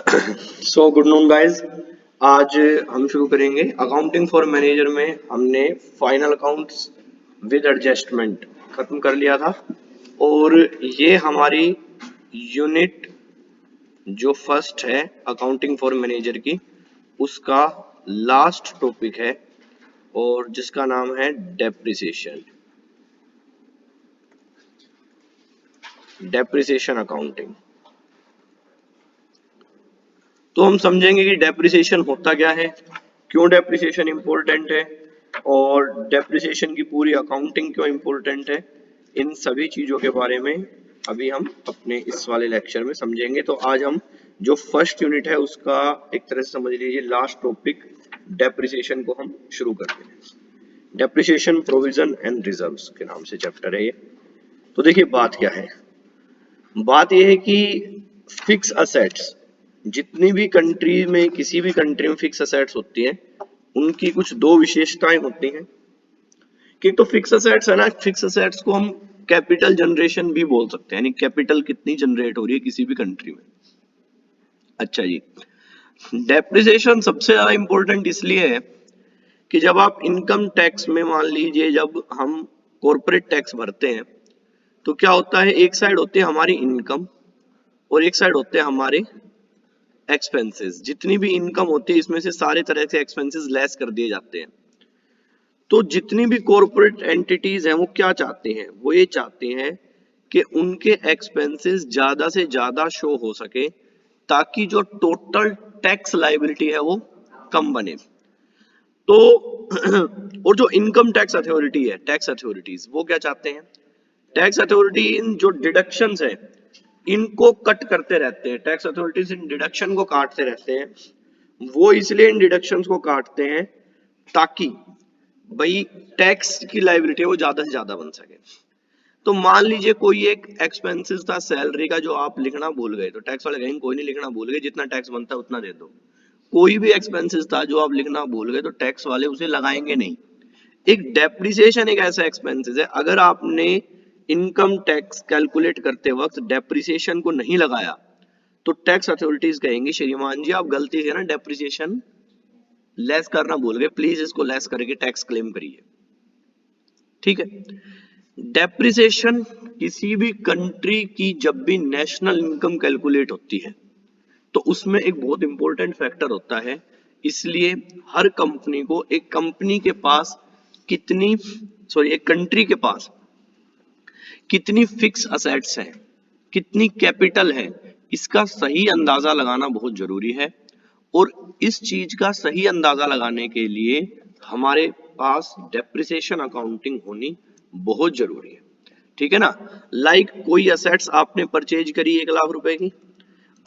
So good noon guys. आज हम शुरू करेंगे अकाउंटिंग फॉर मैनेजर में। हमने फाइनल अकाउंट्स विद एडजस्टमेंट खत्म कर लिया था और ये हमारी यूनिट जो फर्स्ट है अकाउंटिंग फॉर मैनेजर की, उसका लास्ट टॉपिक है और जिसका नाम है डेप्रिसिएशन। Depreciation accounting. तो हम समझेंगे कि डेप्रिसिएशन होता क्या है, क्यों डेप्रिसिएशन इंपॉर्टेंट है और डेप्रिसिएशन की पूरी अकाउंटिंग क्यों इंपॉर्टेंट है। इन सभी चीजों के बारे में अभी हम अपने इस वाले लेक्चर में समझेंगे। तो आज हम जो फर्स्ट यूनिट है उसका एक तरह से समझ लीजिए लास्ट टॉपिक डेप्रिसिएशन को हम शुरू करते हैं। डेप्रिसिएशन प्रोविजन एंड रिजर्व्स के नाम से चैप्टर है ये। तो देखिए बात क्या है, बात यह है कि फिक्स असेट्स, जितनी भी कंट्री में किसी भी कंट्री में फिक्स असेट्स होती हैं उनकी कुछ दो विशेषताएं होती हैं कि तो फिक्स असेट्स है ना, फिक्स असेट्स को हम कैपिटल जनरेशन भी बोल सकते हैं, यानी कैपिटल कितनी जनरेट हो रही है किसी भी कंट्री में। अच्छा जी, डेप्रिसिएशन सबसे ज्यादा इंपॉर्टेंट इसलिए है कि जब आप इनकम टैक्स में मान लीजिए जब हम कॉर्पोरेट टैक्स भरते हैं तो क्या होता है, एक साइड होती है हमारी इनकम और एक साइड होते हैं हमारे एक्सपेंसेस। जितनी भी इनकम होती है इसमें से सारे तरह से एक्सपेंसेस लेस कर दिए जाते हैं। तो जितनी भी कॉर्पोरेट एंटिटीज हैं वो क्या चाहते हैं, वो ये चाहते हैं कि उनके एक्सपेंसेस ज्यादा से ज्यादा शो हो सके ताकि जो टोटल टैक्स लायबिलिटी है वो कम बने। तो और जो इनकम टैक्स अथॉरिटी है, टैक्स अथॉरिटीज, वो क्या चाहते हैं, टैक्स अथॉरिटी इन जो डिडक्शंस है इनको कट करते रहते हैं। टैक्स अथॉरिटीज इन डिडक्शन को काटते रहते हैं। वो इसलिए इन डिडक्शंस को काटते हैं ताकि भाई टैक्स की लायबिलिटी वो ज्यादा से ज्यादा बन सके। तो मान लीजिए कोई एक एक्सपेंसेस था सैलरी का जो आप लिखना भूल गए, तो टैक्स वाले कहेंगे कोई नहीं, लिखना भूल गए, जितना टैक्स बनता है उतना दे दो। कोई भी एक्सपेंसेस था जो आप लिखना भूल गए तो टैक्स वाले उसे लगाएंगे नहीं। एक डेप्रिसिएशन एक ऐसा एक्सपेंसेस है, अगर आपने इनकम टैक्स कैलकुलेट करते वक्त डेप्रिसिएशन को नहीं लगाया तो टैक्स अथॉरिटीज कहेंगी श्रीमान जी आप गलती से ना डेप्रिसिएशन लेस करना भूल गए, प्लीज इसको लेस करके टैक्स क्लेम करिए। ठीक है। डेप्रिसिएशन किसी भी कंट्री की जब भी नेशनल इनकम कैलकुलेट होती है तो उसमें एक बहुत इंपॉर्टेंट फैक्टर होता है। इसलिए हर कंपनी को, एक कंपनी के पास कितनी, सॉरी एक कंट्री के पास कितनी फिक्स असेट्स हैं, कितनी कैपिटल है, इसका सही अंदाजा लगाना बहुत जरूरी है। और इस चीज का सही अंदाजा लगाने के लिए हमारे पास डेप्रिसिएशन अकाउंटिंग होनी बहुत जरूरी है। ठीक है ना। लाइक कोई असेट्स आपने परचेज करी 1 लाख रुपए की,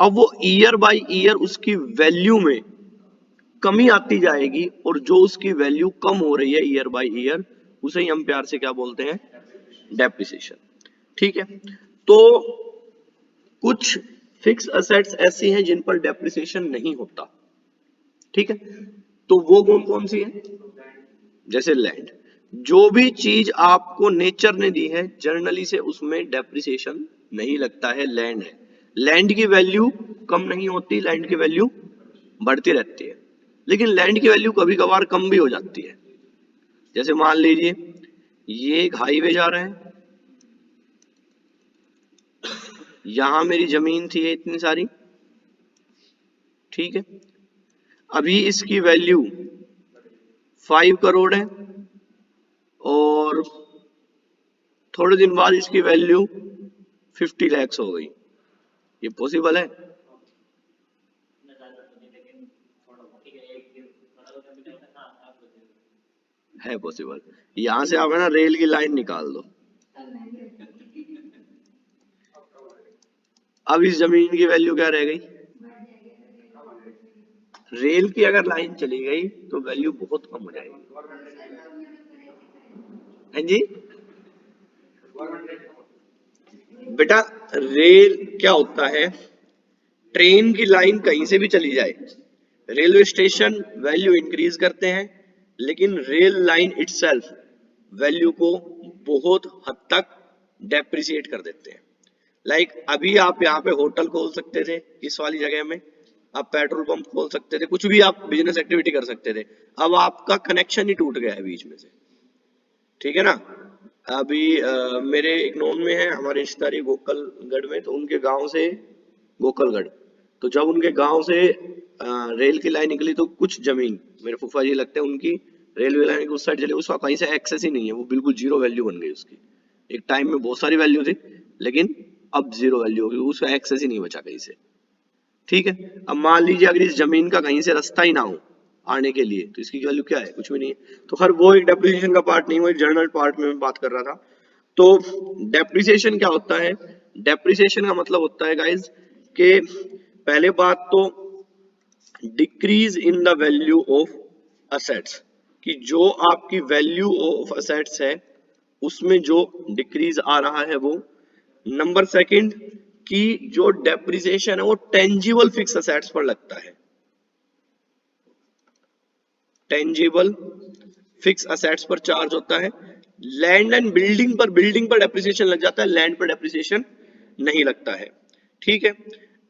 अब वो ईयर बाय ईयर उसकी वैल्यू में कमी आती जाएगी और जो उसकी वैल्यू कम हो रही है ईयर बाय ईयर उसे ही हम प्यार से क्या बोलते हैं, डेप्रिसिएशन। ठीक है। तो कुछ फिक्स असेट्स ऐसी हैं जिन पर डेप्रिसिएशन नहीं होता। ठीक है। तो वो कौन कौन सी है, जैसे लैंड। जो भी चीज आपको नेचर ने दी है जनरली से उसमें डेप्रिसिएशन नहीं लगता है, लैंड है। लैंड की वैल्यू कम नहीं होती, लैंड की वैल्यू बढ़ती रहती है। लेकिन लैंड की वैल्यू कभी कभार कम भी हो जाती है। जैसे मान लीजिए ये एक हाईवे जा रहा है, यहां मेरी जमीन थी इतनी सारी, ठीक है। अभी इसकी वैल्यू 5 करोड़ है और थोड़े दिन बाद इसकी वैल्यू 50 लाख हो गई। ये पॉसिबल है पॉसिबल। यहां से आप है ना रेल की लाइन निकाल दो, अब इस जमीन की वैल्यू क्या रह गई, रेल की अगर लाइन चली गई तो वैल्यू बहुत कम हो जाएगी। हाँ जी बेटा, रेल क्या होता है, ट्रेन की लाइन कहीं से भी चली जाए, रेलवे स्टेशन वैल्यू इंक्रीज करते हैं लेकिन रेल लाइन इटसेल्फ वैल्यू को बहुत हद तक डेप्रिसिएट कर देते हैं। लाइक अभी आप यहाँ पे होटल खोल सकते थे इस वाली जगह में, आप पेट्रोल पंप खोल सकते थे, कुछ भी आप बिजनेस एक्टिविटी कर सकते थे। अब आपका कनेक्शन ही टूट गया है बीच में से, ठीक है ना। अभी मेरे एक नोन में है, हमारे रिश्तेदारी गोकलगढ़ में, तो उनके गांव से गोकलगढ़, तो जब उनके गांव से रेल की लाइन निकली तो कुछ जमीन, मेरे फूफा जी लगते हैं उनकी, रेलवे लाइन की उस साइड चली, उसका कहीं से एक्सेस ही नहीं है, वो बिल्कुल जीरो वैल्यू बन गई उसकी। एक टाइम में बहुत सारी वैल्यू थी, लेकिन अब जीरो वैल्यू होगी, उसका एक्सेस ही नहीं बचा कहीं से। ठीक है, अब मान लीजिए अगर इस जमीन का कहीं से रास्ता ही ना हो आने के लिए, तो इसकी वैल्यू क्या है, कुछ भी नहीं है। तो हर वो एक डेप्रिसिएशन का पार्ट नहीं, वो एक जनरल पार्ट में मैं बात कर रहा था। तो डेप्रिसिएशन क्या होता है, डेप्रिसिएशन का मतलब होता है गाइज कि पहले बात तो decrease in the value of assets, कि जो आपकी वैल्यू ऑफ असेट्स है उसमें जो डिक्रीज आ रहा है वो। नंबर सेकंड, कि जो डेप्रिसिएशन है वो टेंजिबल फिक्स असेट्स पर लगता है, टेंजिबल फिक्स असेट्स पर चार्ज होता है। लैंड एंड बिल्डिंग पर डेप्रिसिएशन लग जाता है, लैंड पर डेप्रिसिएशन नहीं लगता है। ठीक है,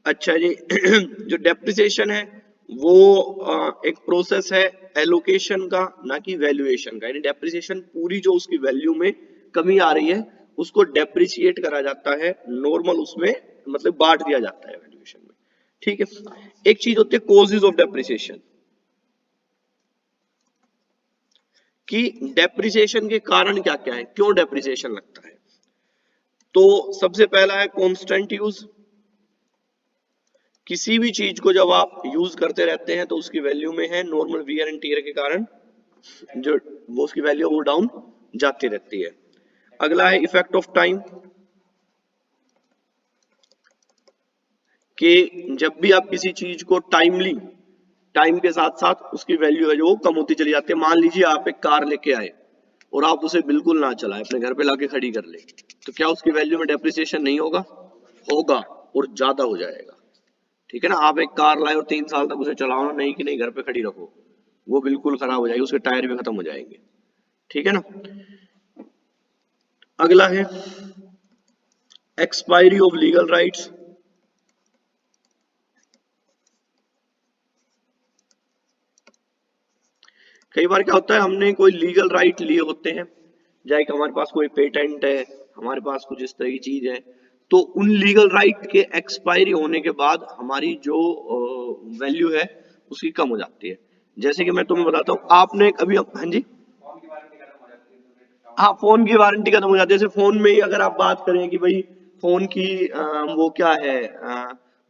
अच्छा जी जो डेप्रिसिएशन है वो एक प्रोसेस है एलोकेशन का, ना कि वैल्यूएशन का। यानी डेप्रिसिएशन पूरी जो उसकी वैल्यू में कमी आ रही है उसको डेप्रिशिएट करा जाता है, नॉर्मल उसमें मतलब बांट दिया जाता है वैल्यूएशन में। ठीक है, एक चीज होती है कॉजेज ऑफ डेप्रिसिएशन, कि डेप्रिसिएशन के कारण क्या क्या है, क्यों डेप्रिसिएशन लगता है। तो सबसे पहला है कांस्टेंट यूज, किसी भी चीज को जब आप यूज करते रहते हैं तो उसकी वैल्यू में है, नॉर्मल वियर एंड टियर के कारण जो वो उसकी वैल्यू वो डाउन जाती रहती है। अगला है इफेक्ट ऑफ टाइम, कि जब भी आप किसी चीज को टाइमली, टाइम के साथ साथ उसकी वैल्यू है जो वो कम होती चली जाती है। मान लीजिए आप एक कार लेके आए और आप उसे बिल्कुल ना चलाएं, अपने घर पे लाके खड़ी कर ले, तो क्या उसकी वैल्यू में डेप्रिसिएशन नहीं होगा, होगा, और ज्यादा हो जाएगा। ठीक है ना, आप एक कार लाए और 3 साल तक उसे चलाओ ना, नहीं कि नहीं घर पे खड़ी रखो, वो बिल्कुल खराब हो जाएगी, उसके टायर भी खत्म हो जाएंगे। ठीक है ना। अगला है एक्सपायरी ऑफ लीगल राइट्स, कई बार क्या होता है हमने कोई लीगल राइट लिए होते हैं, चाहे कि हमारे पास कोई पेटेंट है, हमारे पास कुछ इस तरह की चीज है, तो उन लीगल राइट के एक्सपायरी होने के बाद हमारी जो वैल्यू है उसकी कम हो जाती है। जैसे कि मैं तुम्हें बताता हूँ, आपने कभी, हाँ जी, हाँ फोन की वारंटी खत्म हो जाती है। जैसे फोन में ही अगर आप बात करें कि भाई फोन की वो क्या है,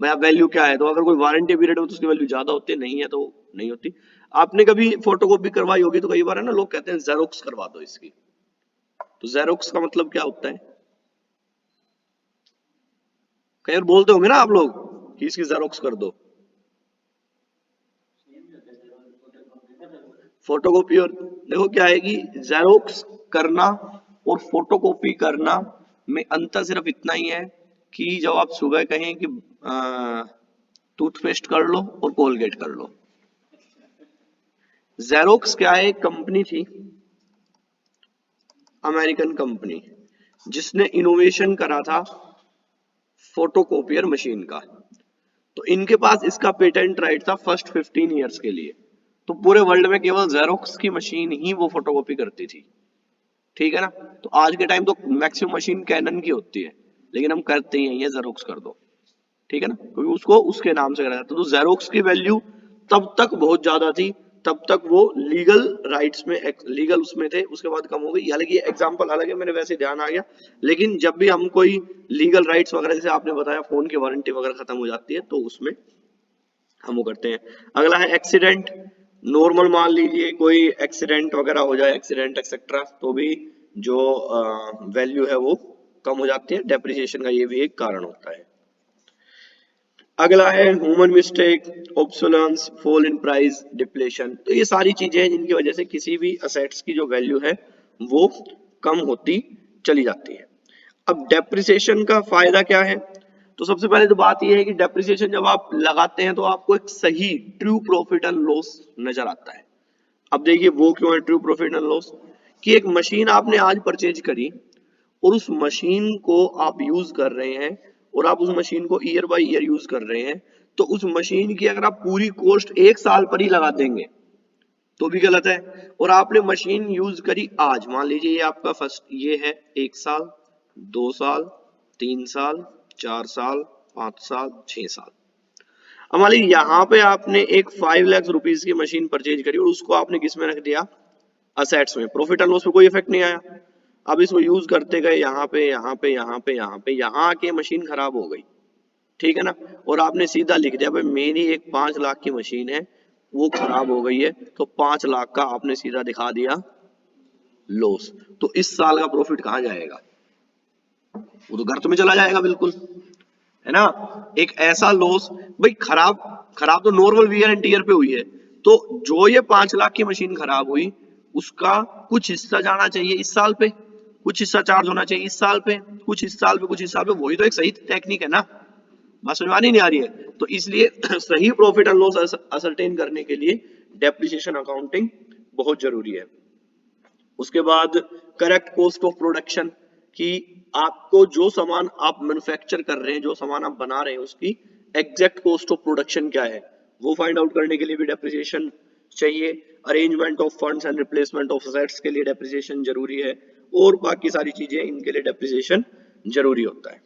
भाई वैल्यू क्या है, तो अगर कोई वारंटी पीरियड हो तो उसकी वैल्यू ज्यादा होती है, नहीं है तो नहीं होती। आपने कभी फोटोकॉपी करवाई होगी तो कई बार है ना लोग कहते हैं जेरोक्स करवा दो इसकी, तो जेरोक्स का मतलब क्या होता है, कई बार बोलते होंगे ना आप लोग कि इसकी जेरोक्स कर दो। फोटोकॉपी, और देखो क्या है कि जेरोक्स करना और फोटोकॉपी करना में अंतर सिर्फ इतना ही है कि जब आप सुबह कहें कि टूथपेस्ट कर लो और कोलगेट कर लो। जेरोक्स क्या है, एक कंपनी थी, अमेरिकन कंपनी, जिसने इनोवेशन करा था फोटोकॉपियर मशीन का। तो इनके पास इसका पेटेंट राइट था फर्स्ट 15 ईयर्स के लिए। तो पूरे वर्ल्ड में केवल जेरोक्स की मशीन ही वो फोटोकॉपी करती थी। ठीक है ना। तो आज के टाइम तो मैक्सिमम मशीन कैनन की होती है, लेकिन हम करते ही हैं ये जेरोक्स कर दो। ठीक है ना, क्योंकि उसको उसके नाम से करा जाता है। तो जेरोक्स की वैल्यू तब तक बहुत ज्यादा थी, तब तक वो लीगल राइट्स में, लीगल उसमें थे, उसके बाद कम हो गई। हालांकि एग्जांपल हालांकि मेरे वैसे ध्यान आ गया, लेकिन जब भी हम कोई लीगल राइट्स वगैरह, जैसे आपने बताया फोन की वारंटी वगैरह खत्म हो जाती है, तो उसमें हम वो करते हैं। अगला है एक्सीडेंट, नॉर्मल मान लीजिए कोई एक्सीडेंट वगैरह हो जाए, एक्सीडेंट एक्सेट्रा, तो भी जो वैल्यू है वो कम हो जाती है। डेप्रिसिएशन का ये भी एक कारण होता है। अगला है human mistake, obsolescence, fall in price, depletion. तो ये सारी चीजें हैं जिनकी वजह से किसी भी असेट्स की जो वैल्यू है वो कम होती चली जाती है। अब डेप्रिसिएशन का फायदा क्या है, तो सबसे पहले तो बात यह है कि डेप्रिसिएशन जब आप लगाते हैं तो आपको एक सही ट्रू प्रॉफिट एंड लॉस नजर आता है। अब देखिए वो क्यों है ट्रू प्रॉफिट एंड लॉस, कि एक मशीन आपने आज परचेज करी और उस मशीन को आप यूज कर रहे हैं, और आप उस मशीन को ईयर बाय ईयर यूज कर रहे हैं, तो उस मशीन की अगर आप पूरी कॉस्ट एक साल पर ही लगा देंगे तो भी गलत है। और आपने मशीन यूज करी आज, मान लीजिए ये आपका फर्स्ट ये है 1 साल, 2 साल, 3 साल, 4 साल, 5 साल, 6 साल। अब मान लीजिए यहाँ पे आपने एक 5 लाख रुपीज की मशीन परचेज करी और उसको आपने किस में रख दिया, असेट्स में, प्रॉफिट एंड लॉस पे कोई इफेक्ट नहीं आया। अब इसको यूज करते गए यहाँ पे यहाँ पे यहाँ पे यहाँ पे, यहाँ आके मशीन खराब हो गई, ठीक है ना, और आपने सीधा लिख दिया भाई मेरी एक 5 लाख की मशीन है वो खराब हो गई है, तो 5 लाख का आपने सीधा दिखा दिया लॉस। तो इस साल का प्रॉफिट कहाँ जाएगा, वो तो गर्त में चला जाएगा बिल्कुल, है ना। एक ऐसा लॉस, भाई खराब खराब तो नॉर्मल वियर एंड टीयर पे हुई है, तो जो ये 5 लाख की मशीन खराब हुई उसका कुछ हिस्सा जाना चाहिए इस साल पे, कुछ हिस्सा चार्ज होना चाहिए इस साल पे, कुछ इस साल पे, कुछ इस साल पे, वही तो एक सही टेक्निक है ना। बात समझ में नहीं आ रही है? तो इसलिए सही प्रॉफिट एंड लॉस असरटेन करने के लिए डेप्रिसिएशन अकाउंटिंग बहुत जरूरी है। उसके बाद करेक्ट कॉस्ट ऑफ प्रोडक्शन, कि आपको जो सामान आप मैन्युफैक्चर कर रहे हैं, जो सामान आप बना रहे हैं, उसकी एग्जैक्ट कॉस्ट ऑफ प्रोडक्शन क्या है, वो फाइंड आउट करने के लिए भी डेप्रिसिएशन चाहिए। Arrangement of funds and replacement of assets के लिए डेप्रिसिएशन जरूरी है, और बाकी सारी चीजें इनके लिए डेप्रिसिएशन जरूरी होता है।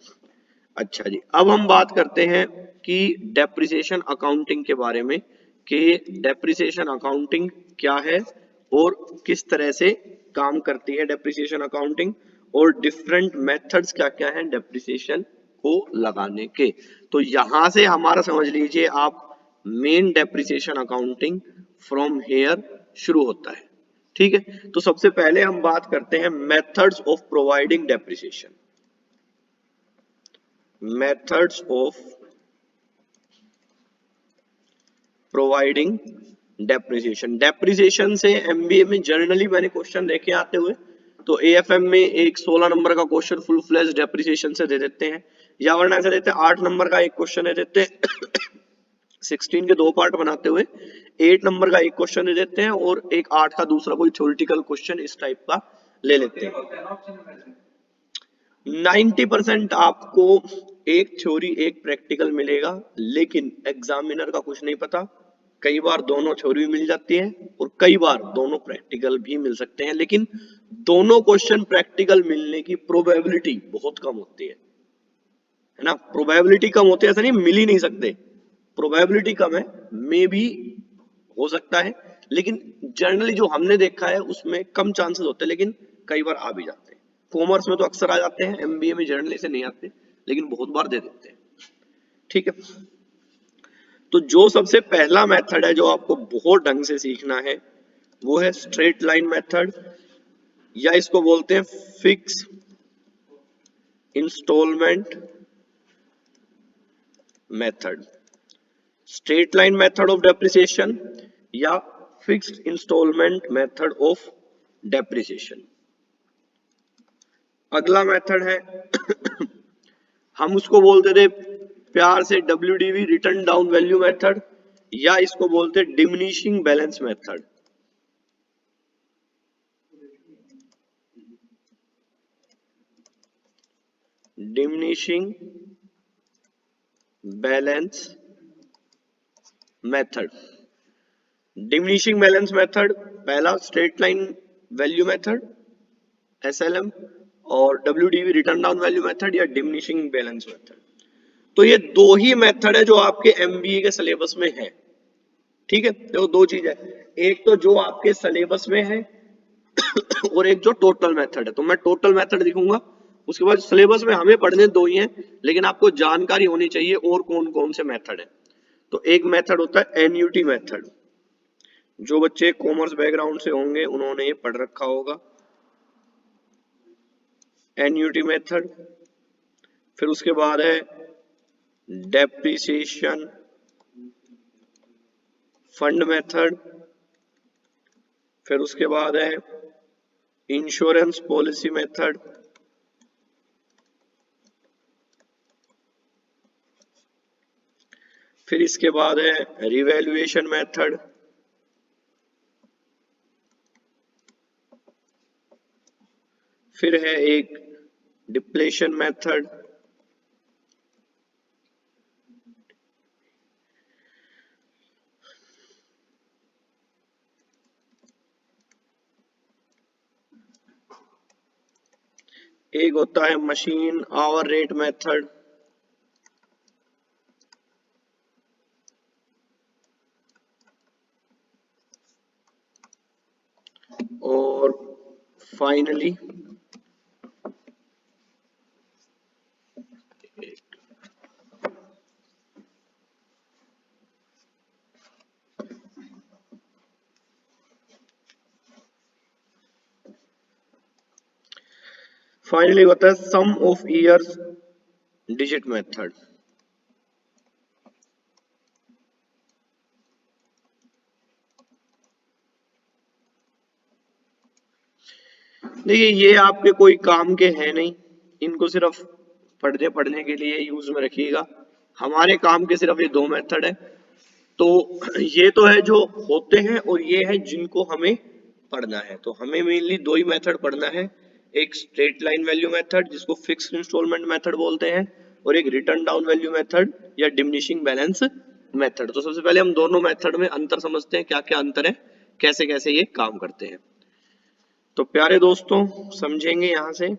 अच्छा जी, अब हम बात करते हैं कि डेप्रिसिएशन अकाउंटिंग के बारे में, कि डेप्रिसिएशन अकाउंटिंग क्या है और किस तरह से काम करती है डेप्रिसिएशन अकाउंटिंग, और डिफरेंट मेथड्स क्या क्या हैं डेप्रिसिएशन को लगाने के। तो यहां से हमारा समझ लीजिए आप, main depreciation accounting from here शुरू होता है, ठीक है। तो सबसे पहले हम बात करते हैं methods of providing depreciation. Methods of providing depreciation. Depreciation से एमबीए में जनरली मैंने क्वेश्चन देखे आते हुए, तो एएफएम में एक 16 नंबर का क्वेश्चन फुल फ्लेज डेप्रिसिएशन से दे देते हैं, या वरना ऐसे देते हैं 8 नंबर का एक क्वेश्चन दे देते हैं 16 के 2 पार्ट बनाते हुए 8 नंबर का एक क्वेश्चन दे देते हैं, और एक 8 का दूसरा कोई थ्योरेटिकल क्वेश्चन इस टाइप का ले लेते हैं। 90% आपको एक थ्योरी एक प्रैक्टिकल मिलेगा, लेकिन एग्जामिनर का कुछ नहीं पता, कई बार दोनों थ्योरी भी मिल जाती है और कई बार दोनों प्रैक्टिकल भी मिल सकते हैं, लेकिन दोनों क्वेश्चन प्रैक्टिकल मिलने की प्रोबेबिलिटी बहुत कम होती है ना। प्रोबेबिलिटी कम होती है, ऐसा नहीं मिल ही नहीं सकते, प्रोबेबिलिटी कम है, मे भी हो सकता है, लेकिन जनरली जो हमने देखा है उसमें कम चांसेस होते हैं, लेकिन कई बार आ भी जाते हैं। कॉमर्स में तो अक्सर आ जाते हैं, एमबीए में जनरली से नहीं आते, लेकिन बहुत बार दे देते हैं, ठीक है। तो जो सबसे पहला मेथड है जो आपको बहुत ढंग से सीखना है, वो है स्ट्रेट लाइन मेथड, या इसको बोलते हैं fix installment method. Straight line method of depreciation या fixed instalment method of depreciation. अगला मेथड है हम उसको बोलते थे प्यार से WDV, written down value method, या इसको बोलते diminishing balance method. Diminishing balance method. Diminishing balance method पहला, straight line value method SLM, और WDV written down value method या डिमिनिशिंग बैलेंस मेथड। तो ये दो ही मेथड है जो आपके एमबीए के सिलेबस में है, ठीक है। देखो दो चीज है, एक तो जो आपके सिलेबस में है और एक जो टोटल मेथड है। तो मैं टोटल मेथड दिखूंगा, उसके बाद सिलेबस में हमें पढ़ने दो ही हैं, लेकिन आपको जानकारी होनी चाहिए और कौन कौन से मेथड है। तो एक मेथड होता है एनयूटी मेथड, जो बच्चे कॉमर्स बैकग्राउंड से होंगे उन्होंने ये पढ़ रखा होगा, एनयूटी मेथड। फिर उसके बाद है डेप्रिसिएशन फंड मेथड। फिर उसके बाद है इंश्योरेंस पॉलिसी मेथड। फिर इसके बाद है रिवैल्यूएशन मेथड। फिर है एक डिप्लेशन मेथड, एक होता है मशीन आवर रेट मेथड, और फाइनली होता है सम ऑफ ईयर्स डिजिट मेथड। देखिए ये आपके कोई काम के हैं नहीं, इनको सिर्फ पढ़ने के लिए यूज में रखिएगा। हमारे काम के सिर्फ ये दो मेथड है। तो ये तो है जो होते हैं और ये है जिनको हमें पढ़ना है। तो हमें मेनली दो ही मेथड पढ़ना है, एक स्ट्रेट लाइन वैल्यू मेथड जिसको फिक्स्ड इंस्टॉलमेंट मेथड बोलते हैं, और एक रिटर्न डाउन वैल्यू मेथड या डिमिनिशिंग बैलेंस मेथड। तो सबसे पहले हम दोनों मेथड में अंतर समझते हैं, क्या क्या अंतर है, कैसे कैसे ये काम करते हैं। तो प्यारे दोस्तों समझेंगे यहां से।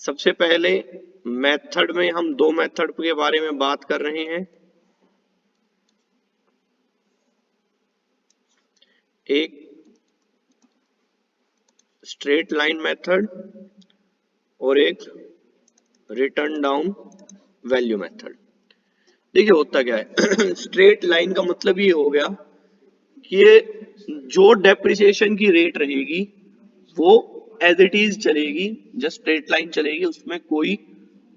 सबसे पहले मेथड में हम दो मेथड के बारे में बात कर रहे हैं, एक स्ट्रेट लाइन मेथड और एक रिटर्न डाउन वैल्यू मेथड। देखिए होता क्या है स्ट्रेट लाइन का मतलब ये हो गया कि ये जो डेप्रिसिएशन की रेट रहेगी वो एज इट इज चलेगी, जस्ट स्ट्रेट लाइन चलेगी, उसमें कोई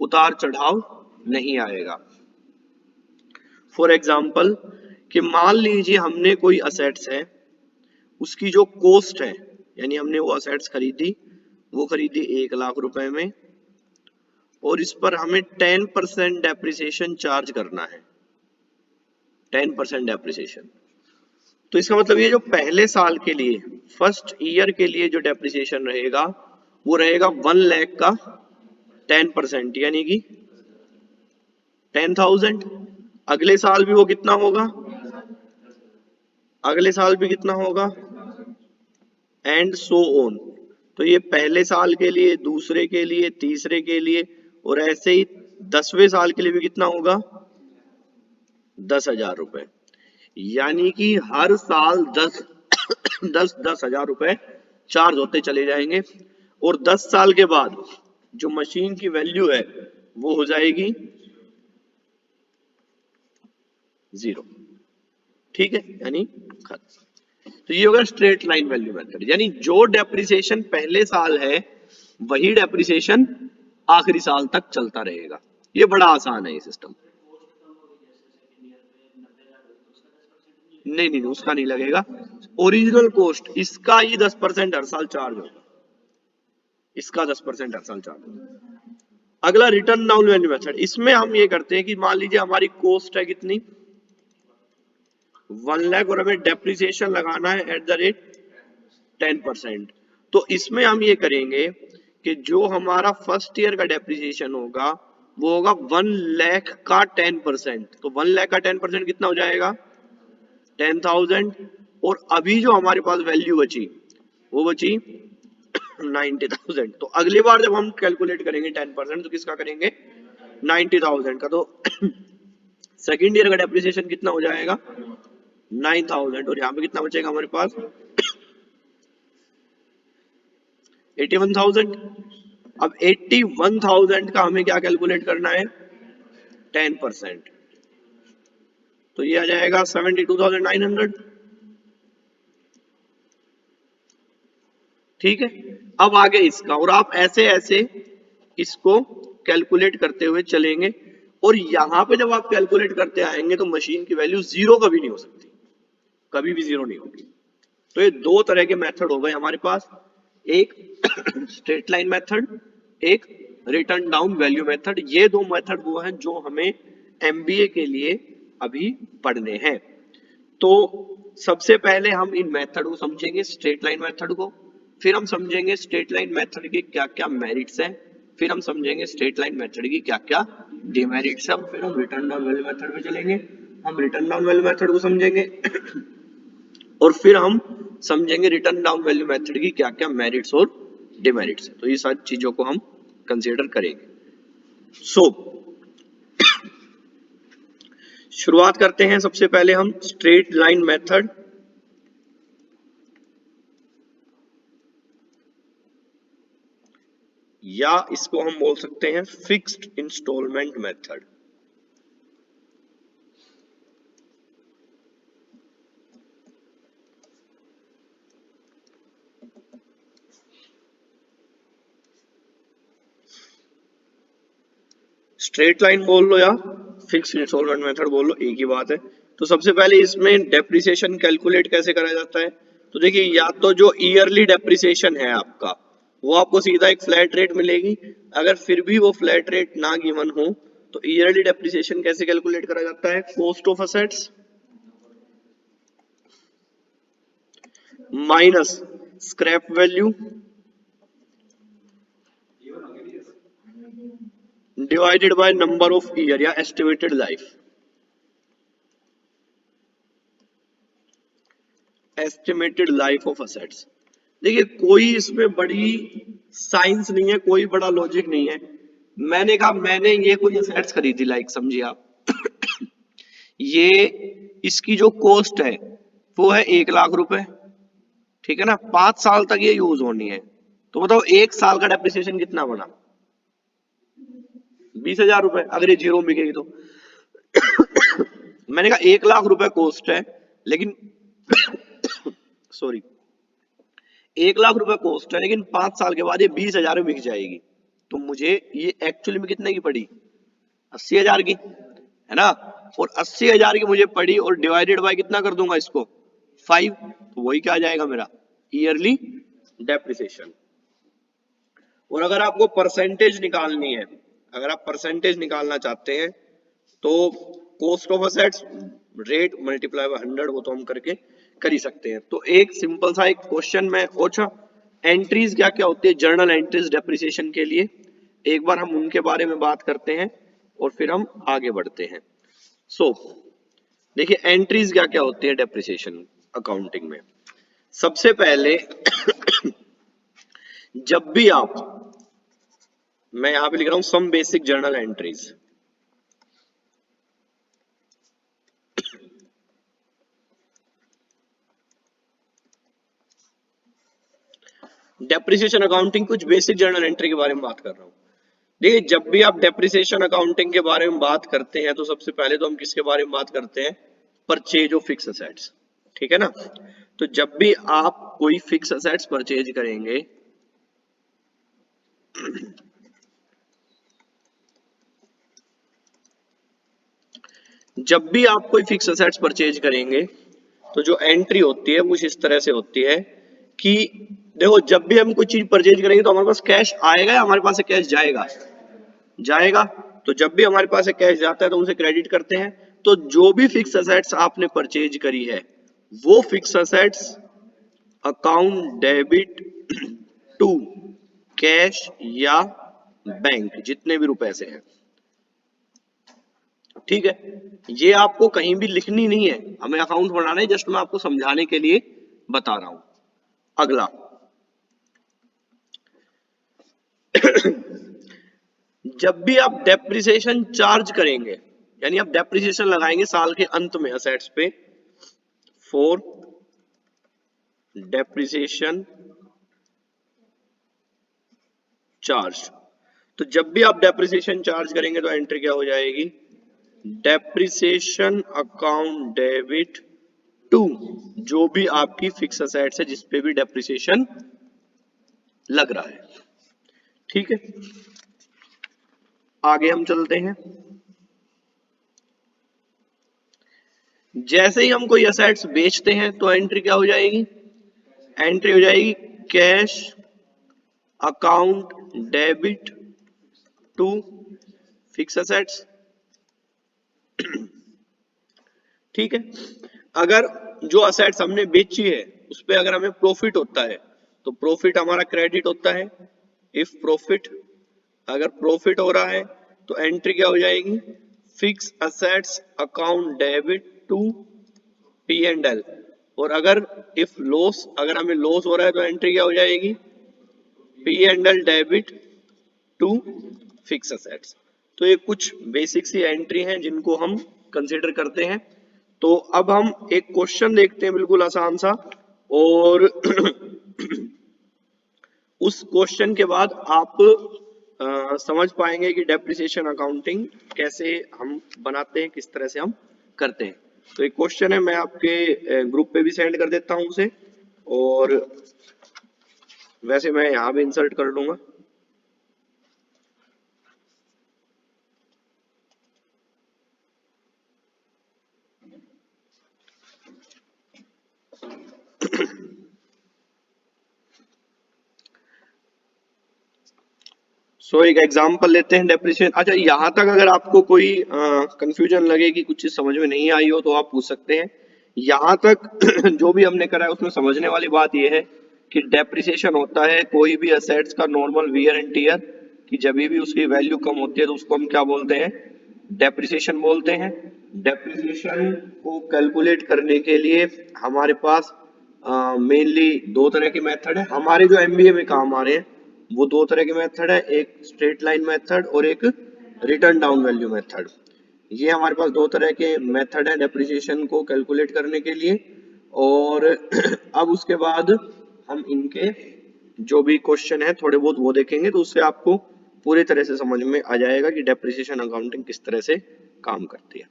उतार चढ़ाव नहीं आएगा। फॉर एग्जाम्पल कि मान लीजिए हमने कोई असेट्स है, उसकी जो कॉस्ट है, यानी हमने वो असेट्स खरीदी, वो खरीदी 1 लाख रुपए में, और इस पर हमें 10% डेप्रिसिएशन चार्ज करना है, 10% डेप्रिसिएशन। तो इसका मतलब ये जो पहले साल के लिए, फर्स्ट ईयर के लिए जो डेप्रिसिएशन रहेगा वो रहेगा 1 लाख का 10%, यानी कि 10,000। अगले साल भी वो कितना होगा, अगले साल भी कितना होगा, एंड सो ऑन। तो ये पहले साल के लिए, दूसरे के लिए, तीसरे के लिए, और ऐसे ही 10वें साल के लिए भी कितना होगा, 10,000 रुपए। यानी कि हर साल 10,000 रुपए चार्ज होते चले जाएंगे, और 10 साल के बाद जो मशीन की वैल्यू है वो हो जाएगी 0। ठीक है, यानी खत्म। तो ये होगा स्ट्रेट लाइन वैल्यू मेथड, यानी जो डेप्रिसिएशन पहले साल है वही डेप्रिसिएशन आखिरी साल तक चलता रहेगा। ये बड़ा आसान है ये सिस्टम। नहीं नहीं, उसका नहीं लगेगा, ओरिजिनल कॉस्ट इसका ही 10% हर साल चार्ज होगा, इसका 10% हर साल चार्ज होगा। अगला रिटर्न डाउन वैल्यू मेथड, इसमें हम ये करते हैं कि मान लीजिए हमारी कॉस्ट है कितनी, 1 लाख, और हमें डेप्रिसिएशन लगाना है एट द रेट 10%। तो इसमें हम ये करेंगे कि जो हमारा फर्स्ट ईयर का डेप्रिसिएशन होगा वो होगा 1 लाख का 10%। तो 1 लाख का 10% कितना हो जाएगा, 10,000। और अभी जो हमारे पास वैल्यू बची वो बची 90,000। तो अगली बार जब हम कैलकुलेट करेंगे 10%, तो किसका करेंगे, 90,000 का। तो सेकेंड ईयर का डेप्रिसिएशन कितना हो जाएगा, 9,000, और यहाँ पे कितना बचेगा हमारे पास, 81,000। अब 81,000 का हमें क्या कैलकुलेट करना है, 10%। तो ये आ जाएगा 72,900। ठीक है, अब आगे इसका, और आप ऐसे ऐसे इसको कैलकुलेट करते हुए चलेंगे, और यहां पे जब आप कैलकुलेट करते आएंगे तो मशीन की वैल्यू 0 कभी नहीं हो सकती, कभी भी 0 नहीं होगी। तो ये दो तरह के मेथड हो गए हमारे पास, एक स्ट्रेट लाइन मेथड, एक रिटर्न डाउन वैल्यू मेथड। ये दो मेथड वो हैं जो हमें एमबीए के लिए अभी पढ़ने हैं। तो सबसे पहले हम इन मेथड को समझेंगे, स्ट्रेट लाइन मेथड को, फिर हम समझेंगे स्ट्रेट लाइन मेथड के क्या क्या मेरिट्स हैं, फिर हम समझेंगे स्ट्रेट लाइन मेथड की क्या क्या डिमेरिट सम, फिर हम रिटर्न डाउन वैल्यू मेथड पे चलेंगे। हम रिटर्न डाउन वैल्यू मेथड को समझेंगे और फिर हम समझेंगे रिटर्न डाउन वैल्यू मेथड की क्या क्या मेरिट्स और डिमेरिट्स है। तो ये सारी चीजों को हम कंसीडर करेंगे। सो शुरुआत करते हैं। सबसे पहले हम स्ट्रेट लाइन मेथड, या इसको हम बोल सकते हैं fixed instalment method. Straight line बोल लो या फिक्स्ड इंस्टॉलमेंट मेथड बोल लो, एक ही बात है। तो सबसे पहले इसमें डेप्रिसिएशन कैलकुलेट कैसे करा जाता है? तो देखिए, या तो जो ईयरली डेप्रिसिएशन है आपका, वो आपको सीधा एक फ्लैट रेट मिलेगी। अगर फिर भी वो फ्लैट रेट ना गिवन हो तो ईयरली डेप्रिसिएशन कैसे कैलकुलेट करा जाता है? Cost of assets minus scrap value divided by number of year या estimated life. Estimated life of assets. देखिए, कोई इसमें बड़ी साइंस नहीं है, कोई बड़ा लॉजिक नहीं है। मैंने कहा मैंने ये कोई असेट्स खरीदी, लाइक समझिए आप ये इसकी जो कॉस्ट है वो है 1,00,000 रुपए, ठीक है ना। 5 साल तक ये यूज होनी है। तो बताओ 1 साल का डेप्रिसिएशन कितना बना? 20,000 रुपए, अगर ये जीरो बिकेगी तो। मैंने कहा 1,00,000 रुपए कॉस्ट है, लेकिन सॉरी 1,00,000 रुपए कॉस्ट है, लेकिन 5 साल के बाद ये 20,000 में बिक जाएगी। तो मुझे ये एक्चुअली में कितने की पड़ी? 80,000 की, है ना। और 80,000 की मुझे पड़ी और डिवाइडेड बाय कितना कर दूंगा इसको? 5। तो वही क्या आ जाएगा मेरा? Yearly depreciation. और अगर आपको परसेंटेज निकालनी है, अगर आप परसेंटेज निकालना चाहते हैं तो cost of assets rate multiply by 100, वो तो हम करके कर ही सकते हैं। तो एक सिंपल सा एक क्वेश्चन में पूछा, एंट्रीज क्या क्या होती है जर्नल एंट्रीज डेप्रिसिएशन के लिए, एक बार हम उनके बारे में बात करते हैं और फिर हम आगे बढ़ते हैं। सो देखिए, एंट्रीज क्या क्या होती है डेप्रिसिएशन अकाउंटिंग में। सबसे पहले जब भी आप, मैं यहां पे लिख रहा हूं some basic journal entries. Depreciation accounting कुछ बेसिक जर्नल एंट्री के बारे में बात कर रहा हूं। देखिए, जब भी आप डेप्रिसिएशन अकाउंटिंग के बारे में बात करते हैं तो सबसे पहले तो हम किसके बारे में बात करते हैं? परचेज ऑफ फिक्स असेट्स, ठीक है ना। तो जब भी आप कोई फिक्स असेट्स परचेज करेंगे, जब भी आप कोई फिक्स असेट्स परचेज करेंगे तो जो एंट्री होती है वो कुछ इस तरह से होती है कि देखो, जब भी हम कोई चीज परचेज करेंगे तो हमारे पास कैश आएगा या हमारे पास से कैश जाएगा? जाएगा। तो जब भी हमारे पास से कैश जाता है तो उसे क्रेडिट करते हैं। तो जो भी फिक्स असेट्स आपने परचेज करी है वो fix assets account debit to cash या बैंक, जितने भी रुपए से हैं, ठीक है। ये आपको कहीं भी लिखनी नहीं है, हमें अकाउंट बनाना है, जस्ट मैं आपको समझाने के लिए बता रहा हूं। अगला जब भी आप डेप्रिसिएशन चार्ज करेंगे, यानी आप डेप्रिसिएशन लगाएंगे साल के अंत में असेट्स पे, फॉर डेप्रिसिएशन चार्ज, तो जब भी आप डेप्रिसिएशन चार्ज करेंगे तो एंट्री क्या हो जाएगी? डेप्रिसिएशन अकाउंट डेबिट टू जो भी आपकी फिक्स असेट्स है जिसपे भी डेप्रिसिएशन लग रहा है, ठीक है। आगे हम चलते हैं। जैसे ही हम कोई असेट्स बेचते हैं तो एंट्री क्या हो जाएगी? एंट्री हो जाएगी cash account debit to fix assets, ठीक है। अगर जो असेट्स हमने बेची है उस पे अगर हमें प्रॉफिट होता है तो प्रॉफिट हमारा क्रेडिट होता है। इफ प्रॉफिट, अगर प्रॉफिट हो रहा है तो एंट्री क्या हो जाएगी, fix assets account debit to P&L। और अगर इफ लॉस, अगर हमें लॉस हो रहा है तो एंट्री क्या हो जाएगी, P&L debit to fix assets. तो ये कुछ बेसिक सी एंट्री हैं जिनको हम कंसीडर करते हैं। तो अब हम एक क्वेश्चन देखते हैं बिल्कुल आसान सा, और उस क्वेश्चन के बाद आप समझ पाएंगे कि डेप्रिसिएशन अकाउंटिंग कैसे हम बनाते हैं, किस तरह से हम करते हैं। तो एक क्वेश्चन है, मैं आपके ग्रुप पे भी सेंड कर देता हूं उसे, और वैसे मैं यहाँ भी इंसर्ट कर लूंगा। सो एक एग्जांपल लेते हैं डेप्रिसिएशन। अच्छा, यहाँ तक अगर आपको कोई कंफ्यूजन लगे कि कुछ चीज समझ में नहीं आई हो तो आप पूछ सकते हैं। यहाँ तक जो भी हमने करा है उसमें समझने वाली बात यह है कि डेप्रिसिएशन होता है कोई भी असेट्स का नॉर्मल वियर एंड टियर, कि जब भी उसकी वैल्यू कम होती है तो उसको हम क्या बोलते हैं, डेप्रिसिएशन बोलते हैं। डेप्रिसिएशन को कैलकुलेट करने के लिए हमारे पास मेनली दो तरह के मेथड है। हमारे जो एमबीए में काम आ रहे हैं वो दो तरह के मेथड है, एक स्ट्रेट लाइन मेथड और एक रिटर्न डाउन वैल्यू मेथड। ये हमारे पास दो तरह के मेथड है डेप्रिसिएशन को कैलकुलेट करने के लिए। और अब उसके बाद हम इनके जो भी क्वेश्चन है थोड़े बहुत वो देखेंगे, तो उससे आपको पूरी तरह से समझ में आ जाएगा कि डेप्रिसिएशन अकाउंटिंग किस तरह से काम करती है।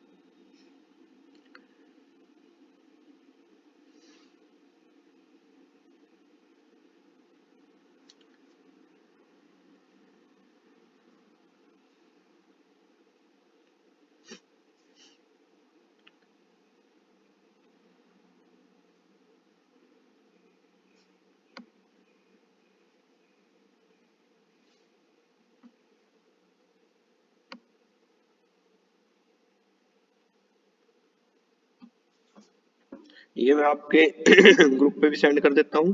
ये मैं आपके ग्रुप पे भी सेंड कर देता हूं।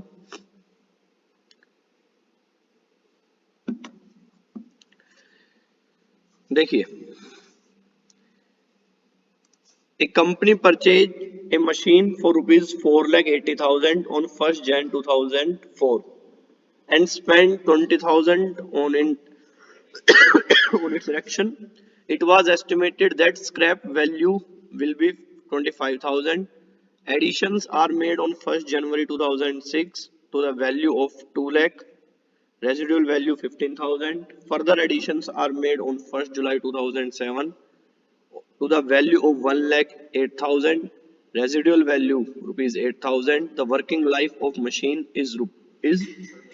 देखिए, a company purchased a machine for rupees 4,80,000 on 1st Jan 2004 and spent 20,000 on its erection. It was estimated that scrap value will be 25,000. Additions are made on 1st January 2006 to the value of 2 lakh. Residual value 15,000. Further additions are made on 1st July 2007 to the value of 1,08,000. Residual value rupees 8,000. The working life of machine is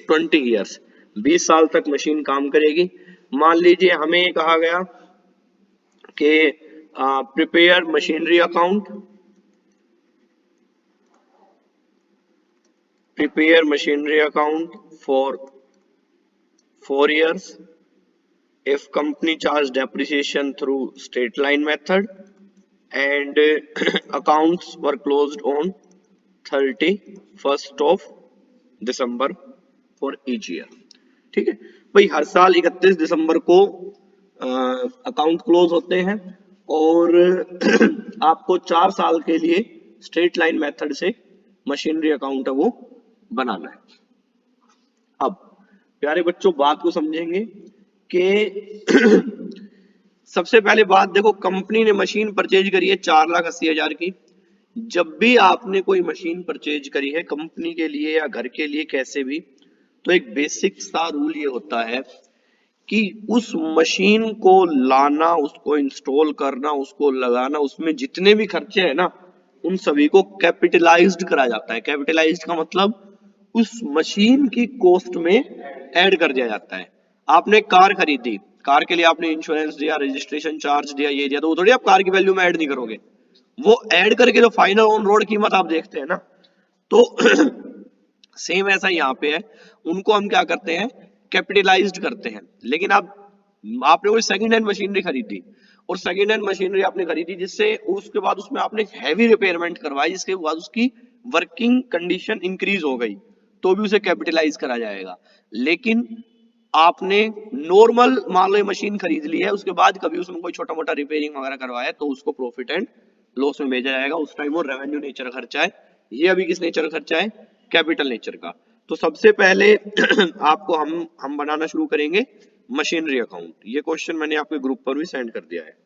20 years. 20 साल तक machine काम करेगी। मान लीजिए हमें कहा गया कि prepare machinery account, for 4 years if company charged depreciation through straight line method and accounts were closed on 31st of December for each year। ठीक है भाई, हर साल 31 दिसंबर को अकाउंट क्लोज होते हैं और आपको 4 साल के लिए स्ट्रेट लाइन मेथड से मशीनरी अकाउंट है वो बनाना है। अब प्यारे बच्चों बात को समझेंगे कि सबसे पहले बात देखो, कंपनी ने मशीन परचेज करी है 4,80,000 की। जब भी आपने कोई मशीन परचेज करी है कंपनी के लिए या घर के लिए कैसे भी, तो एक बेसिक सा रूल ये होता है कि उस मशीन को लाना, उसको इंस्टॉल करना, उसको लगाना, उसमें जितने भी खर्चे हैं ना उन सभी को कैपिटलाइज्ड करा जाता है। कैपिटलाइज्ड का मतलब उस मशीन की कॉस्ट में ऐड कर दिया जाता है। आपने कार खरीदी, कार के लिए आपने इंश्योरेंस दिया, रजिस्ट्रेशन चार्ज दिया, ये दिया, तो वो थोड़ी आप कार की वैल्यू में ऐड नहीं करोगे, वो ऐड करके जो फाइनल ऑन रोड कीमत आप देखते हैं ना, तो सेम ऐसा यहाँ पे है। उनको हम क्या करते हैं, कैपिटलाइज्ड करते हैं। लेकिन आपने कोई सेकंड हैंड मशीनरी खरीदी और सेकंड हैंड मशीनरी आपने खरीदी जिससे उसके बाद उसमें आपने हैवी रिपेयरमेंट करवाई, जिसके बाद उसकी वर्किंग कंडीशन इंक्रीज हो गई, तो भी उसे कैपिटलाइज करा जाएगा। लेकिन आपने नॉर्मल मान लो मशीन खरीद ली है, उसके बाद कभी उसमें कोई छोटा मोटा रिपेयरिंग वगैरह करवाया तो उसको प्रॉफिट एंड लॉस में भेजा जाएगा, उस टाइम वो रेवेन्यू नेचर का खर्चा है। ये अभी किस नेचर का खर्चा है? कैपिटल नेचर का। तो सबसे पहले आपको हम बनाना शुरू करेंगे मशीनरी अकाउंट। ये क्वेश्चन मैंने आपके ग्रुप पर भी सेंड कर दिया है।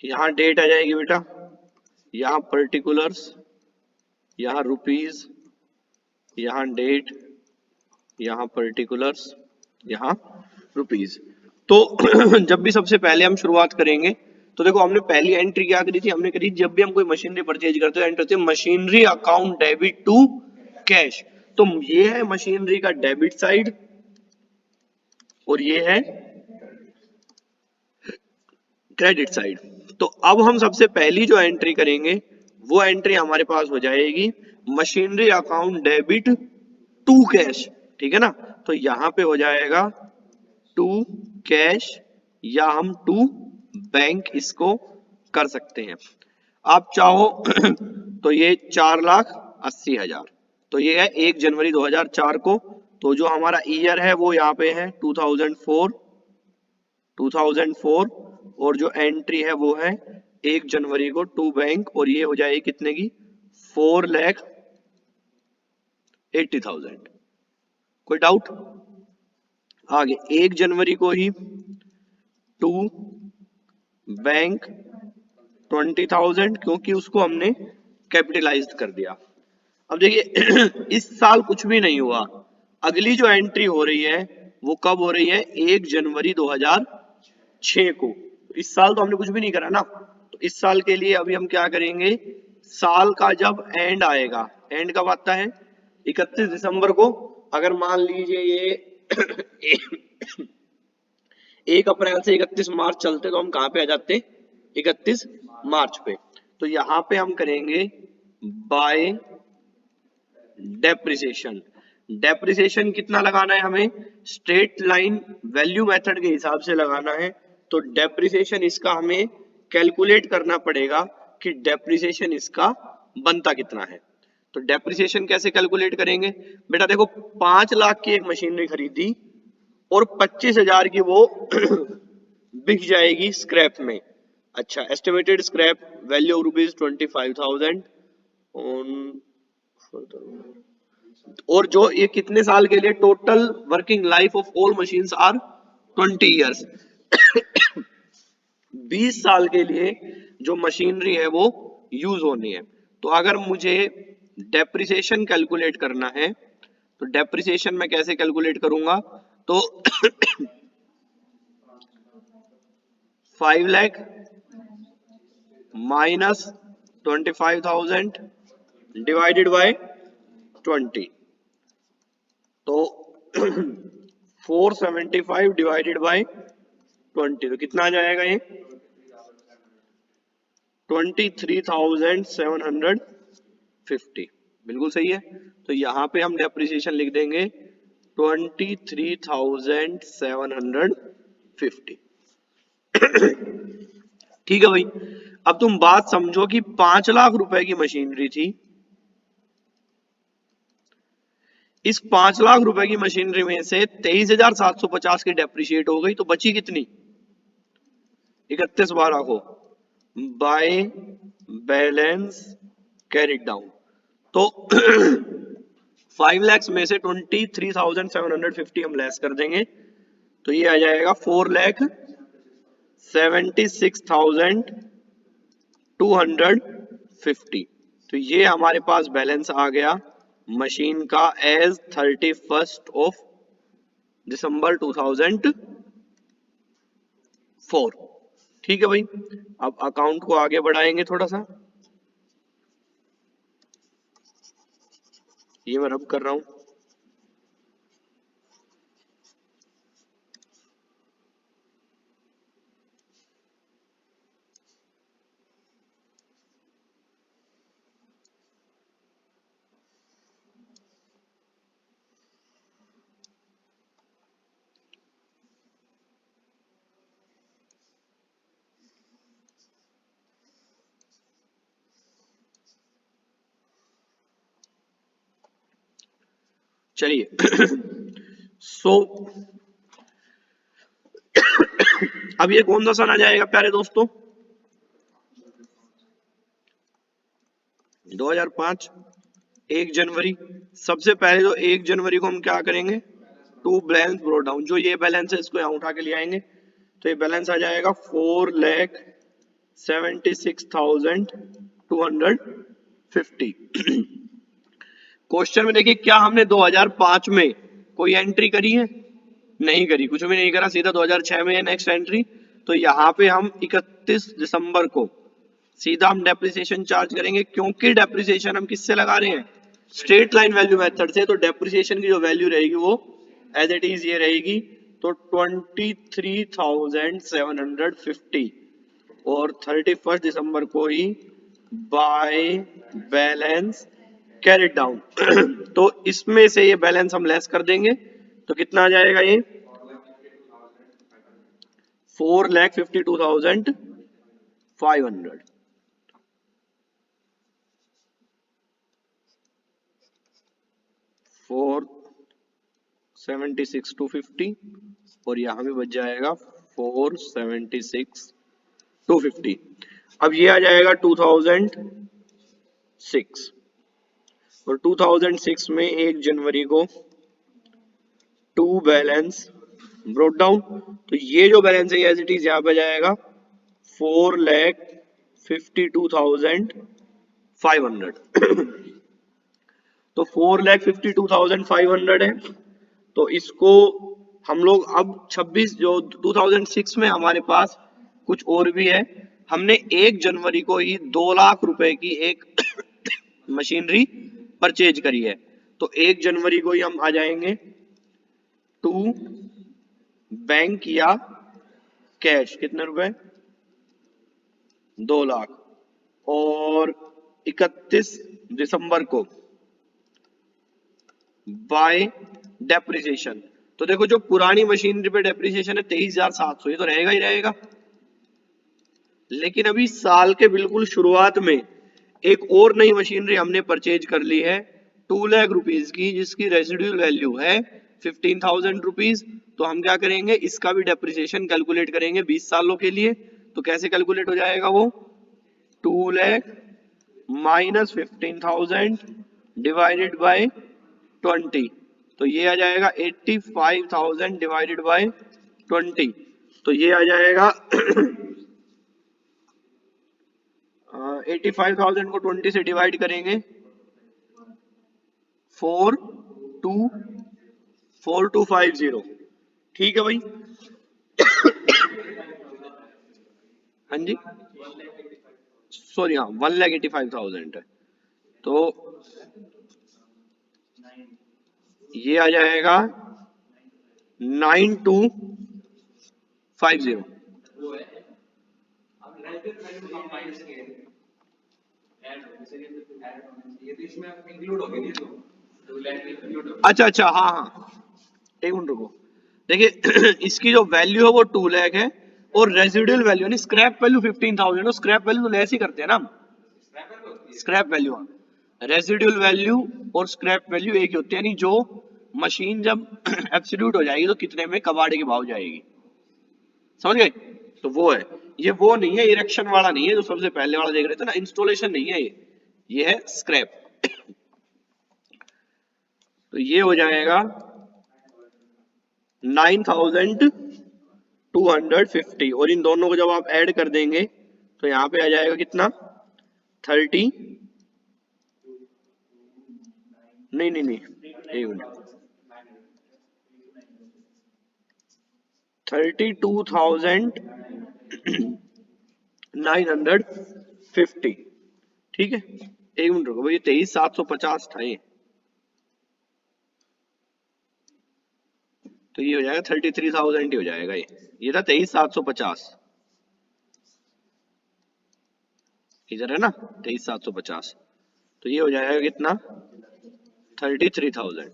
यहाँ डेट आ जाएगी बेटा, यहाँ पर्टिकुलर्स, यहाँ रुपीज, यहाँ डेट, यहाँ पर्टिकुलर्स, यहाँ रुपीज। तो जब भी सबसे पहले हम शुरुआत करेंगे तो देखो हमने पहली एंट्री क्या करी थी, हमने करी जब भी हम कोई मशीनरी परचेज करते हैं एंटर होती है machinery account debit to cash. तो ये है मशीनरी का डेबिट साइड और ये है क्रेडिट साइड। तो अब हम सबसे पहली जो एंट्री करेंगे वो एंट्री हमारे पास हो जाएगी machinery account debit to cash, ठीक है ना। तो यहां पे हो जाएगा टू कैश या हम टू बैंक इसको कर सकते हैं। आप चाहो तो ये 4,80,000, तो ये है 1 जनवरी 2004 को। तो जो हमारा ईयर है वो यहाँ पे है 2004 और जो एंट्री है वो है 1 जनवरी को टू बैंक, और ये हो जाएगी कितने की? 4,80,000। कोई डाउट? आगे 1 जनवरी को ही टू बैंक 20,000, क्योंकि उसको हमने कैपिटलाइज्ड कर दिया। अब देखिए इस साल कुछ भी नहीं हुआ, अगली जो एंट्री हो रही है वो कब हो रही है? 1 जनवरी 2006 को। इस साल तो हमने कुछ भी नहीं करा ना, तो इस साल के लिए अभी हम क्या करेंगे, साल का जब एंड आएगा, एंड कब आता है? 31 दिसंबर को। अगर मान लीजिए ये 1 अप्रैल से 31 मार्च चलते तो हम कहाँ पे आ जाते? 31 मार्च पे। तो यहाँ पे हम करेंगे बाय डेप्रिसिएशन। डेप्रिसिएशन कितना लगाना है हमें? स्ट्रेट लाइन वैल्यू मेथड के हिसाब से लगाना है। तो डेप्रिसिएशन इसका हमें कैलकुलेट करना पड़ेगा कि डेप्रिसिएशन इसका बनता कितना है। तो डेप्रिसिएशन कैसे कैलकुलेट करेंगे बेटा? देखो 5 लाख की एक मशीनरी खरीदी और 25,000 की वो बिक जाएगी स्क्रैप में। अच्छा, estimated scrap value of ₹25,000 on, और जो ये कितने साल के लिए? Total working life of all machines are 20 years. 20 साल के लिए जो मशीनरी है वो यूज होनी है। तो अगर मुझे डेप्रिसिएशन कैलकुलेट करना है तो डेप्रिसिएशन मैं कैसे कैलकुलेट करूंगा? तो 5 लाख माइनस 25,000 डिवाइडेड बाय 20, तो 475 डिवाइडेड बाय 20, तो कितना आ जाएगा ये? 23,750। बिल्कुल सही है। तो यहाँ पे हम डेप्रिसिएशन लिख देंगे 23,750। ठीक है भाई। अब तुम बात समझो कि 5 लाख रुपए की मशीनरी थी, इस 5 लाख रुपए की मशीनरी में से 23,750 की डेप्रिशिएट हो गई, तो बची कितनी? 31/12 को बाय बैलेंस कैरिड डाउन। तो 5 लाख में से 23,750 हम लेस कर देंगे, तो ये आ जाएगा 4,76,250। तो ये हमारे पास बैलेंस आ गया मशीन का एज 31 दिसंबर 2004। ठीक है भाई। अब अकाउंट को आगे बढ़ाएंगे थोड़ा सा, ये मैं रब कर रहा हूं। चलिए सो अब ये कौन सा सन आ जाएगा प्यारे दोस्तों? 2005 1 जनवरी। सबसे पहले तो 1 जनवरी को हम क्या करेंगे? टू बैलेंस ब्रोट डाउन, जो ये बैलेंस है इसको यहाँ उठा के ले आएंगे, तो ये बैलेंस आ जाएगा 4,76,250। क्वेश्चन में देखिए क्या हमने 2005 में कोई एंट्री करी है? नहीं करी, कुछ भी नहीं करा, सीधा 2006 में नेक्स्ट एंट्री। तो यहाँ पे हम 31 दिसंबर को सीधा हम डेप्रिसिएशन चार्ज करेंगे, क्योंकि डेप्रिसिएशन हम किससे लगा रहे हैं? स्ट्रेट लाइन वैल्यू मेथड से। तो डेप्रिसिएशन की जो वैल्यू रहेगी वो एज इट इज ये रहेगी, तो 23,750 और 31 दिसंबर को ही बाय बैलेंस कैरिड डाउन। तो इसमें से ये बैलेंस हम लेस कर देंगे, तो कितना आ जाएगा ये? 4,52,500। 476,250 और यहाँ भी बच जाएगा 476,250। अब ये आ जाएगा 2006 और 2006 में 1 जनवरी को टू बैलेंस ब्रोट डाउन, तो ये जो बैलेंस है एज इट इज यहाँ पे जाएगा 4,52,500। तो 4,52,500 है, तो इसको हम लोग अब 26 जो 2006 में हमारे पास कुछ और भी है, हमने 1 जनवरी को ही 2 लाख रुपए की एक मशीनरी परचेज करी है। तो 1 जनवरी को ही हम आ जाएंगे टू बैंक या कैश, कितने रुपए? 2 लाख। और 31 दिसंबर को बाय डेप्रिसिएशन। तो देखो जो पुरानी मशीनरी पे डेप्रिसिएशन है 23,700, ये तो रहेगा ही रहेगा। लेकिन अभी साल के बिल्कुल शुरुआत में एक और नई मशीनरी हमने परचेज कर ली है 2 लाख रुपीज की, जिसकी रेसिडुअल वैल्यू है 15,000 रुपीज। तो हम क्या करेंगे, इसका भी डेप्रिसिएशन कैलकुलेट करेंगे 20 सालों के लिए। तो कैसे कैलकुलेट हो जाएगा वो? 2 लाख माइनस 15,000 डिवाइडेड बाय 20, तो ये आ जाएगा 85,000 डिवाइडेड बाय 20, तो ये आ जाएगा 85,000 को 20 से डिवाइड करेंगे 4250। ठीक है भाई? हाँ जी, सॉरी, हाँ 1,85,000 है, तो ये आ जाएगा 9250। अच्छा अच्छा, हाँ हाँ, एक मिनट रुको। देखिए इसकी जो वैल्यू है वो 2 लाख है, और रेजिडुअल वैल्यू यानी स्क्रैप वैल्यू 15,000 है। स्क्रैप वैल्यू तो लेस ही करते हैं ना हम, स्क्रैप वैल्यू, रेजिडुअल वैल्यू और स्क्रैप वैल्यू एक ही होती है, यानी जो मशीन जब एब्सोल्यूट हो जाएगी तो कितने में कबाड़े के भाव जाएगी, समझ गए? तो वो है, ये वो नहीं है इरेक्शन वाला नहीं है जो सबसे पहले वाला देख रहे थे ना, इंस्टॉलेशन नहीं है ये है स्क्रैप। तो ये हो जाएगा 9,250, और इन दोनों को जब आप ऐड कर देंगे तो यहाँ पे आ जाएगा कितना? 30, नहीं नहीं नहीं, एक मिनट, 32,950। ठीक है, एक मिनट रुको भाई, 23,750 था ये, तो ये हो जाएगा 33,000 ही हो जाएगा। ये था 23,750, इधर है ना 23,750, तो ये हो जाएगा कितना? 33,000।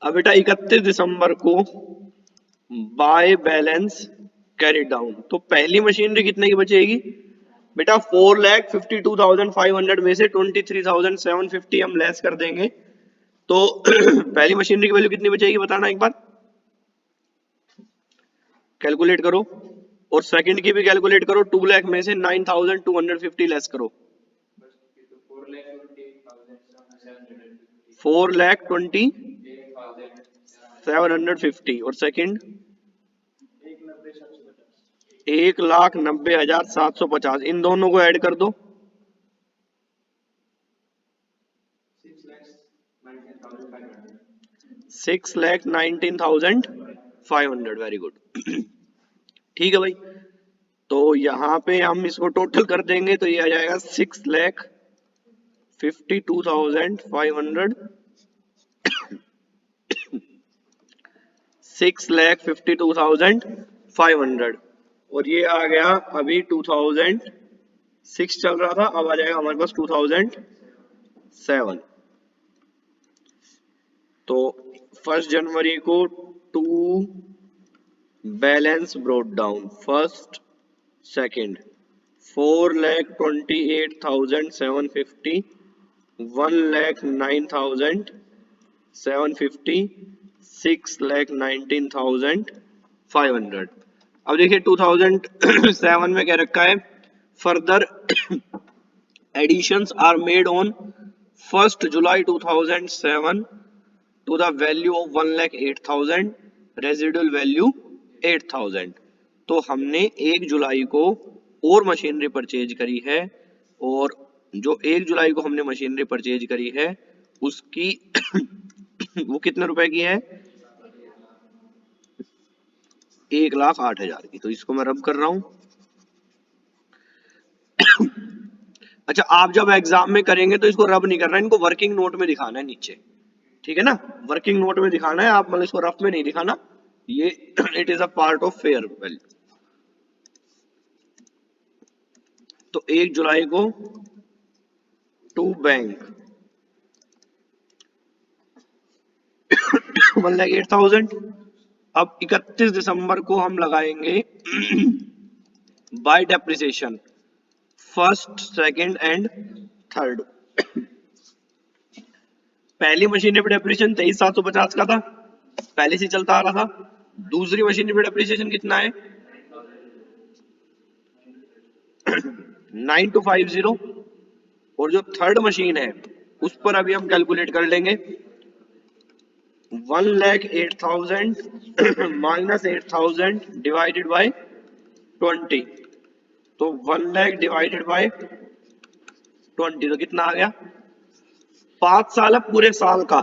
अब बेटा 31 दिसंबर को बाय बैलेंस कैरी डाउन, तो पहली मशीनरी कितने की बचेगी? बेटा 4,52,500 में से 23,750 हम लेस कर देंगे तो पहली मशीनरी की वैल्यू कितनी बचेगी बताना एक बार, कैलकुलेट करो। और सेकंड की भी कैलकुलेट करो, 2 लाख में से 9,250 लेस करो। 4,20,750 और सेकंड 1,90,750, इन दोनों को ऐड कर दो 6,19,500। Very good. ठीक है भाई, तो यहाँ पे हम इसको टोटल कर देंगे तो ये आ जाएगा 6,52,500, 6,52,500 और ये आ गया अभी 2006 चल रहा था, अब आ जाएगा हमारे पास 2007। तो 1 जनवरी को to balance brought down, first second 4,28,750, 1,09,750, 6,19,500। अब देखिए 2007 में क्या रखा है, further additions are made on 1 July 2007 to the value of 1,08,000, residual value 8,000। तो हमने 1 जुलाई को और मशीनरी परचेज करी है और जो 1 जुलाई को हमने मशीनरी परचेज करी है उसकी वो कितने रुपए की है, 1,08,000 की। तो इसको मैं रब कर रहा हूं। अच्छा, आप जब एग्जाम में करेंगे तो इसको रब नहीं करना, इनको वर्किंग नोट में दिखाना है नीचे, ठीक है ना, वर्किंग नोट में दिखाना है, आप मतलब इसको रफ में नहीं दिखाना, ये it is a part of fair value. तो 1 जुलाई को टू बैंक 1,08,000। अब 31 दिसंबर को हम लगाएंगे bye depreciation first second and third. पहली मशीनरी पे डेप्रिसिएशन 23,750 का था, पहले से चलता आ रहा था। दूसरी मशीनरी पे डेप्रिसिएशन कितना है 9,250 और जो थर्ड मशीन है उस पर अभी हम कैलकुलेट कर लेंगे 1,08,000 माइनस 8,000 डिवाइडेड बाय 20। तो 1 लाख डिवाइडेड बाय 20 तो कितना आ गया, 5 साल है पूरे साल का।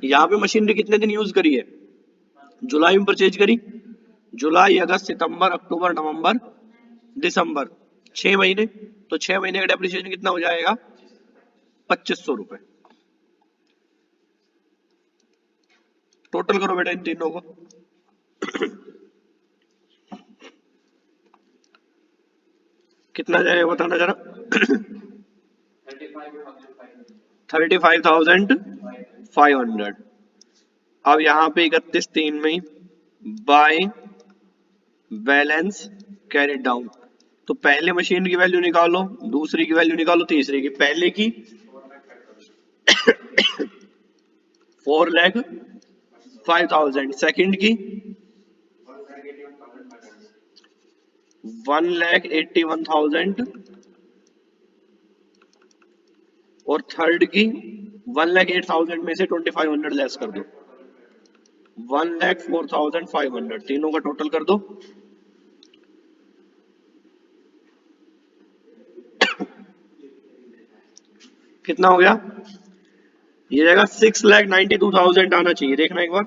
यहाँ पे मशीनरी कितने दिन यूज करी है, जुलाई में परचेज करी, जुलाई अगस्त सितंबर अक्टूबर नवंबर दिसंबर, 6 महीने। तो 6 महीने का डेप्रिसिएशन कितना हो जाएगा 2,500 रुपए। टोटल करो बेटा इन तीनों को, कितना जाएगा बताना जरा। 35,500। अब यहाँ पे 31/3 में बाय बैलेंस कैरी डाउन, तो पहले मशीन की वैल्यू निकालो, दूसरी की वैल्यू निकालो, तीसरी की। पहले की 4,05,000, सेकंड की 1,81,000 और थर्ड की 1,08,000 में से 2,500 लेस कर दो, 1,04,500। तीनों का टोटल कर दो, कितना हो गया, ये जाएगा 6,92,000 आना चाहिए, देखना एक बार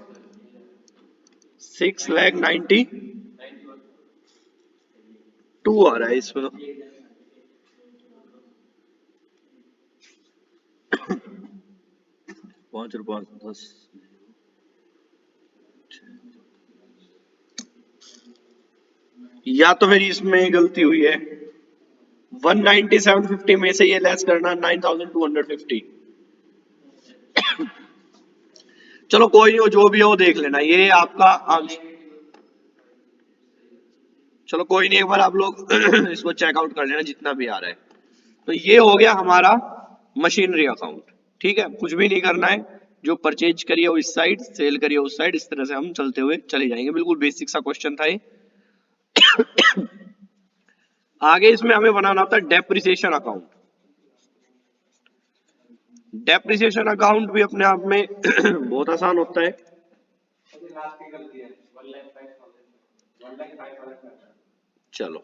6,92 आ रहा है इसमें। तो 5 और 5 10, या तो फिर इसमें गलती हुई है, 19750 में से ये लेस करना 9250। चलो कोई नहीं, हो जो भी हो देख लेना, ये आपका चलो कोई नहीं, एक बार आप लोग इसको चेकआउट कर लेना जितना भी आ रहा है। तो ये हो गया हमारा मशीनरी अकाउंट। ठीक है, कुछ भी नहीं करना है, जो परचेज करिए वो इस साइड, सेल करिए उस साइड, इस तरह से हम चलते हुए चले जाएंगे। बिल्कुल बेसिक सा क्वेश्चन था ये। आगे इसमें हमें बनाना होता है डेप्रिसिएशन अकाउंट। डेप्रिसिएशन अकाउंट भी अपने आप में बहुत आसान होता है। चलो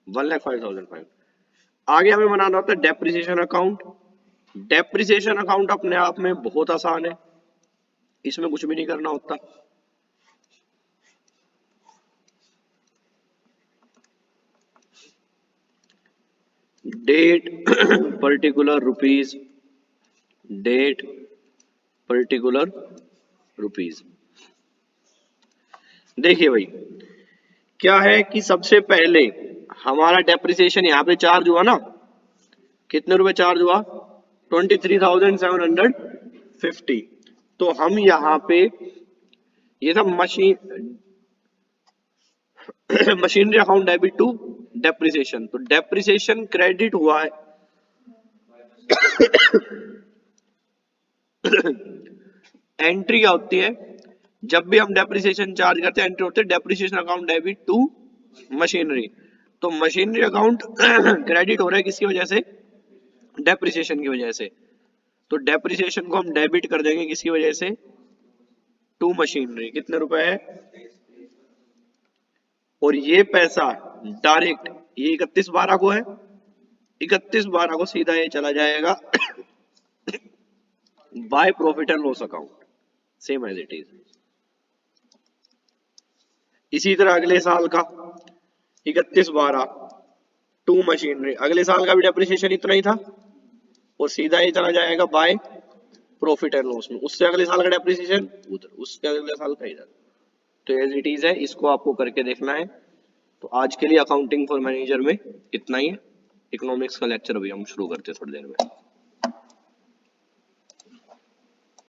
1,05,500। आगे हमें बनाना होता है डेप्रिसिएशन अकाउंट। डेप्रिसिएशन अकाउंट अपने आप में बहुत आसान है, इसमें कुछ भी नहीं करना होता। Date particular rupees, date particular rupees. देखिए भाई क्या है कि सबसे पहले हमारा डेप्रिसिएशन यहाँ पे चार्ज हुआ ना, कितने रुपए चार्ज हुआ, 23,750। तो हम यहाँ पे ये था machinery account debit to depreciation. तो डेप्रिसिएशन क्रेडिट हुआ है एंट्री क्या होती है, जब भी हम डेप्रिसिएशन चार्ज करते हैं एंट्री होती है depreciation account debit to machinery. तो मशीनरी अकाउंट क्रेडिट हो रहा है किसकी वजह से, डेप्रिसिएशन की वजह से। तो डेप्रिसिएशन को हम डेबिट कर देंगे किसकी वजह से, टू मशीनरी। कितने रुपए है, और ये पैसा डायरेक्ट ये 31/12 को है, 31/12 को सीधा ये चला जाएगा by profit and loss account, same as it is. इसी तरह अगले साल का 31/12 टू मशीनरी, अगले साल का भी डेप्रिसिएशन इतना ही था और सीधा ही चला जाएगा बाय प्रॉफिट एंड लॉस में। उससे अगले साल का डेप्रिसिएशन उधर, उसके अगले साल का इधर। तो एज इट इज है, इसको आपको करके देखना है। तो आज के लिए अकाउंटिंग फॉर मैनेजर में इतना ही है। इकोनॉमिक्स का लेक्चर अभी हम शुरू करते हैं थोड़ी देर में।